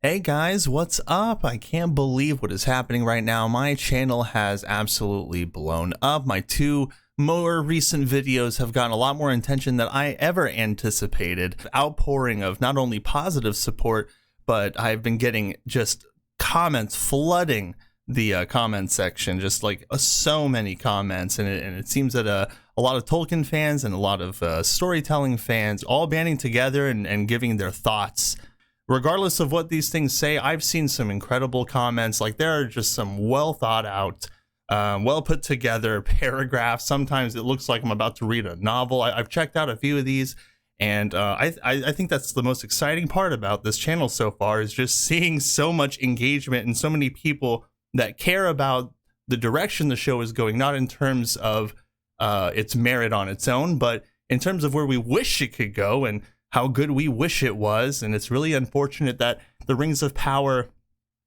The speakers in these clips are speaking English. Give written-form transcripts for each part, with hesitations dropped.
Hey guys, what's up? I can't believe what is happening right now. My channel has absolutely blown up. My two more recent videos have gotten a lot more attention than I ever anticipated. Outpouring of not only positive support, but I've been getting just comments flooding the comment section, just like so many comments, and it seems that a lot of Tolkien fans and a lot of storytelling fans all banding together and giving their thoughts. Regardless of what these things say, I've seen some incredible comments. Like, there are just some well thought out, well put together paragraphs. Sometimes it looks like I'm about to read a novel. I've checked out a few of these, and I think that's the most exciting part about this channel so far, is just seeing so much engagement and so many people that care about the direction the show is going, not in terms of its merit on its own, but in terms of where we wish it could go and how good we wish it was. And it's really unfortunate that the Rings of Power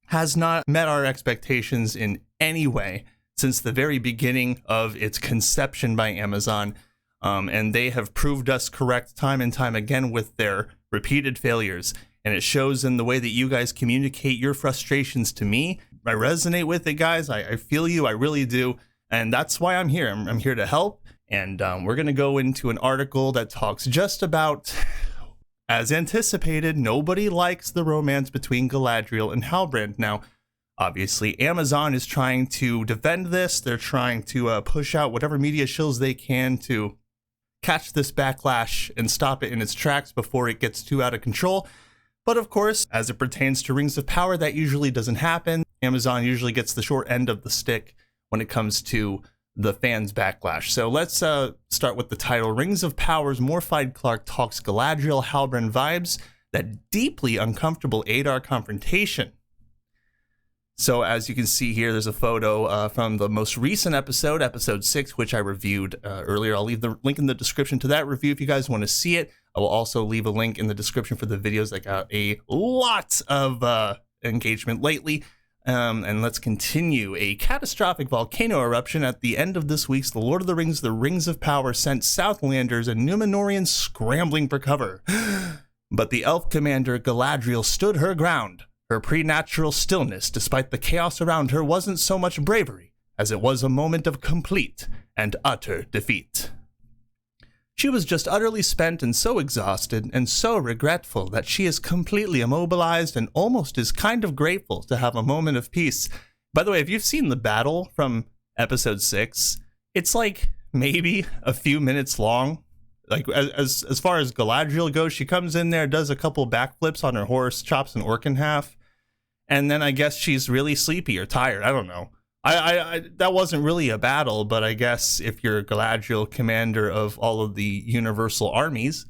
has not met our expectations in any way since the very beginning of its conception by Amazon. And they have proved us correct time and time again with their repeated failures. And it shows in the way that you guys communicate your frustrations to me. I resonate with it, guys. I feel you. I really do. And that's why I'm here. I'm here to help. And we're going to go into an article that talks just about, as anticipated, nobody likes the romance between Galadriel and Halbrand. Now, obviously, Amazon is trying to defend this. They're trying to push out whatever media shills they can to catch this backlash and stop it in its tracks before it gets too out of control. But of course, as it pertains to Rings of Power, that usually doesn't happen. Amazon usually gets the short end of the stick when it comes to the fans' backlash. So let's start with the title. Rings of Power's Morfydd Clark talks Galadriel Halbrand vibes that deeply uncomfortable Adar confrontation. So as you can see here, there's a photo from the most recent episode, episode 6, which I reviewed earlier. I'll leave the link in the description to that review if you guys want to see it. I will also leave a link in the description for the videos that got a lot of engagement lately. And let's continue. A catastrophic volcano eruption at the end of this week's The Lord of the Rings, The Rings of Power sent Southlanders and Númenóreans scrambling for cover. But the elf commander Galadriel stood her ground. Her preternatural stillness, despite the chaos around her, wasn't so much bravery as it was a moment of complete and utter defeat. She was just utterly spent and so exhausted and so regretful that she is completely immobilized and almost is kind of grateful to have a moment of peace. By the way, if you've seen the battle from episode 6, it's like maybe a few minutes long. Like, as far as Galadriel goes, she comes in there, does a couple backflips on her horse, chops an orc in half, and then I guess she's really sleepy or tired. I don't know. I that wasn't really a battle, but I guess if you're Galadriel, commander of all of the universal armies,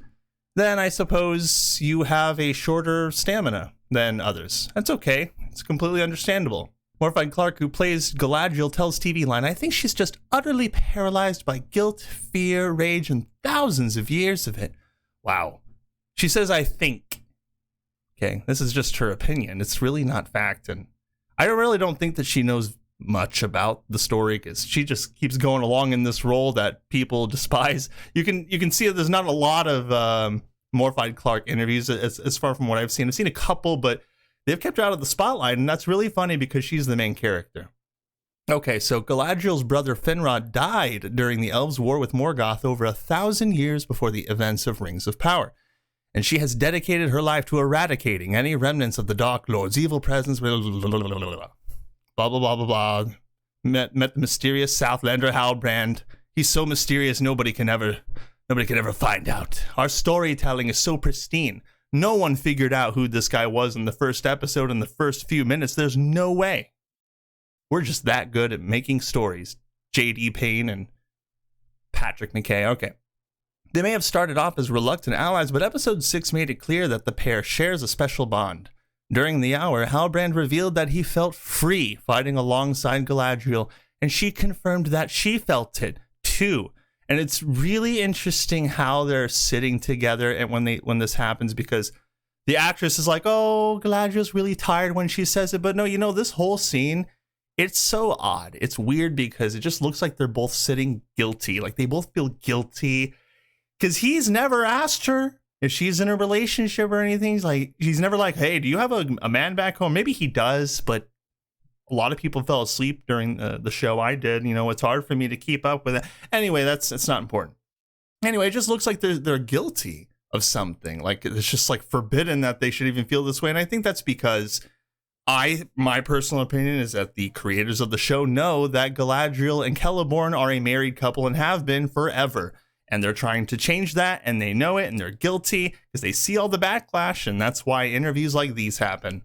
then I suppose you have a shorter stamina than others. That's okay. It's completely understandable. Morfydd Clark, who plays Galadriel, tells TV Line, "I think she's just utterly paralyzed by guilt, fear, rage, and thousands of years of it." Wow. She says, "I think." Okay, this is just her opinion. It's really not fact, and I really don't think that she knows much about the story, because she just keeps going along in this role that people despise. You can see that there's not a lot of Morfydd Clark interviews as far from what I've seen. I've seen a couple, but they've kept her out of the spotlight, and that's really funny because she's the main character. Okay, so Galadriel's brother Finrod died during the Elves' war with Morgoth over 1,000 years before the events of Rings of Power, and she has dedicated her life to eradicating any remnants of the Dark Lord's evil presence. Blah, blah, blah, blah, blah. Met the mysterious Southlander Halbrand. He's so mysterious, nobody can ever find out. Our storytelling is so pristine. No one figured out who this guy was in the first episode in the first few minutes. There's no way. We're just that good at making stories. J.D. Payne and Patrick McKay. Okay. They may have started off as reluctant allies, but episode 6 made it clear that the pair shares a special bond. During the hour, Halbrand revealed that he felt free fighting alongside Galadriel, and she confirmed that she felt it too. And it's really interesting how they're sitting together and when this happens, because the actress is like, "Oh, Galadriel's really tired when she says it." But no, this whole scene, it's so odd. It's weird because it just looks like they're both sitting guilty. Like they both feel guilty because he's never asked her if she's in a relationship or anything. He's never like, hey, do you have a man back home? Maybe he does, but a lot of people fell asleep during the show. I did. You know, it's hard for me to keep up with it. Anyway, it's not important. Anyway, it just looks like they're guilty of something. Like, it's just like forbidden that they should even feel this way. And I think that's because my personal opinion is that the creators of the show know that Galadriel and Celeborn are a married couple and have been forever. And they're trying to change that, and they know it, and they're guilty because they see all the backlash, and that's why interviews like these happen.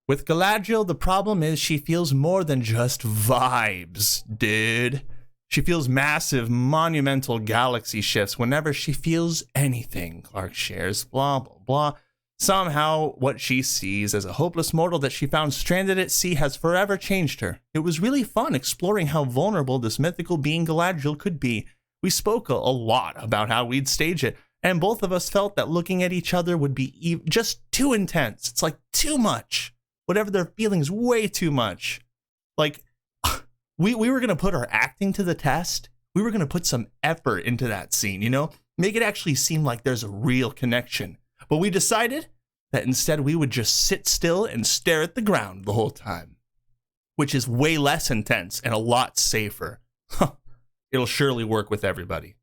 With Galadriel, the problem is she feels more than just vibes, dude. She feels massive, monumental galaxy shifts whenever she feels anything, Clark shares, blah, blah, blah. Somehow, what she sees as a hopeless mortal that she found stranded at sea has forever changed her. It was really fun exploring how vulnerable this mythical being Galadriel could be. We spoke a lot about how we'd stage it, and both of us felt that looking at each other would be just too intense. It's like too much. Whatever they're feeling is way too much. Like, we were going to put our acting to the test. We were going to put some effort into that scene, you know? Make it actually seem like there's a real connection. But we decided that instead we would just sit still and stare at the ground the whole time, which is way less intense and a lot safer. It'll surely work with everybody.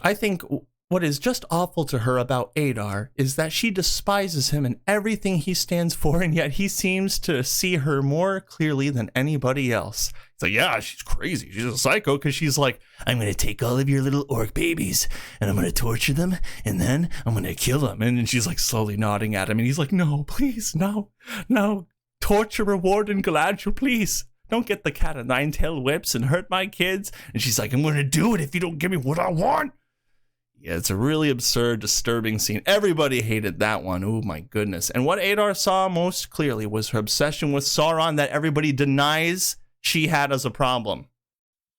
I think what is just awful to her about Adar is that she despises him and everything he stands for, and yet he seems to see her more clearly than anybody else. So yeah, she's crazy. She's a psycho because she's like, I'm going to take all of your little orc babies and I'm going to torture them and then I'm going to kill them. And then she's like slowly nodding at him and he's like, no, please, no, torture, reward, and Galadriel, please. Don't get the cat of nine-tailed whips and hurt my kids. And she's like, I'm going to do it if you don't give me what I want. Yeah, it's a really absurd, disturbing scene. Everybody hated that one. Oh my goodness. And what Adar saw most clearly was her obsession with Sauron that everybody denies she had as a problem.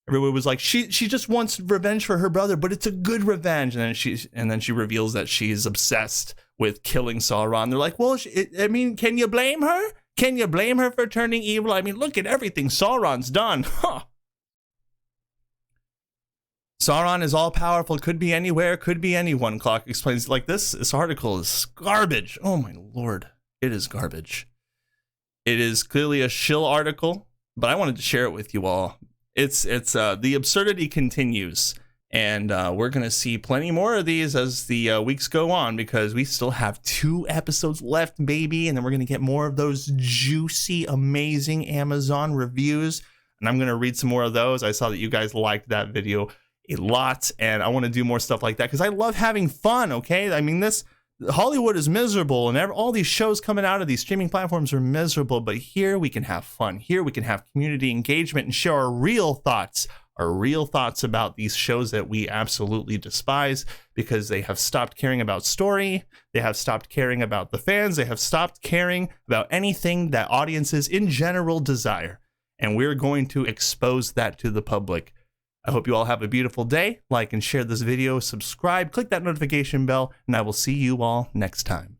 Everybody was like, she just wants revenge for her brother, but it's a good revenge. And then she reveals that she's obsessed with killing Sauron. They're like, well, I mean, can you blame her? Can you blame her for turning evil? I mean, look at everything Sauron's done. Huh. Sauron is all-powerful, could be anywhere, could be anyone, Clock explains. Like, this article is garbage. Oh, my Lord. It is garbage. It is clearly a shill article, but I wanted to share it with you all. It's the absurdity continues, and we're going to see plenty more of these as the weeks go on, because we still have 2 episodes left, baby, and then we're going to get more of those juicy, amazing Amazon reviews, and I'm going to read some more of those. I saw that you guys liked that video a lot, and I want to do more stuff like that because I love having fun. Okay, I mean, Hollywood is miserable, and all these shows coming out of these streaming platforms are miserable, but here we can have fun. Here we can have community engagement and share our real thoughts about these shows that we absolutely despise because they have stopped caring about story, they have stopped caring about the fans, they have stopped caring about anything that audiences in general desire, and we're going to expose that to the public. I hope you all have a beautiful day. Like and share this video, subscribe, click that notification bell, and I will see you all next time.